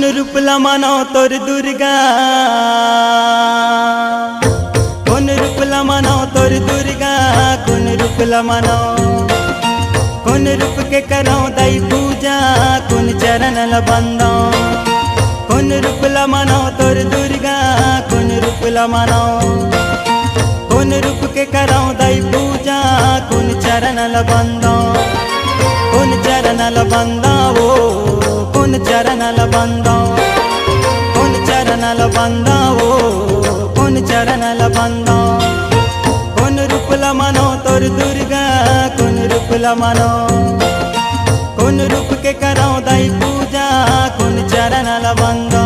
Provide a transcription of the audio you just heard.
কোন রূপলা মানো তোর দুর্গা, কোন রূপলা মানো তোর দুর্गा, কোন রূपला मानो, कोन रूप के करो दई पूजा, कोन चरण बंदो, कोन रूपला मानो तोर दुर्गा, कोन रूपला मानो, कोन रूप के करो दई पूजा, कोन चरण बंदो, कोन चरण बंदो, कोन चरण बंदो, कोन चरण बंदो, कोन चरण बंदो, कोन रूपला मानो तोर दुर्गा, कोन रूपला मानो, कोन रूप के करो दई पूजा, कोन चरण बंदो।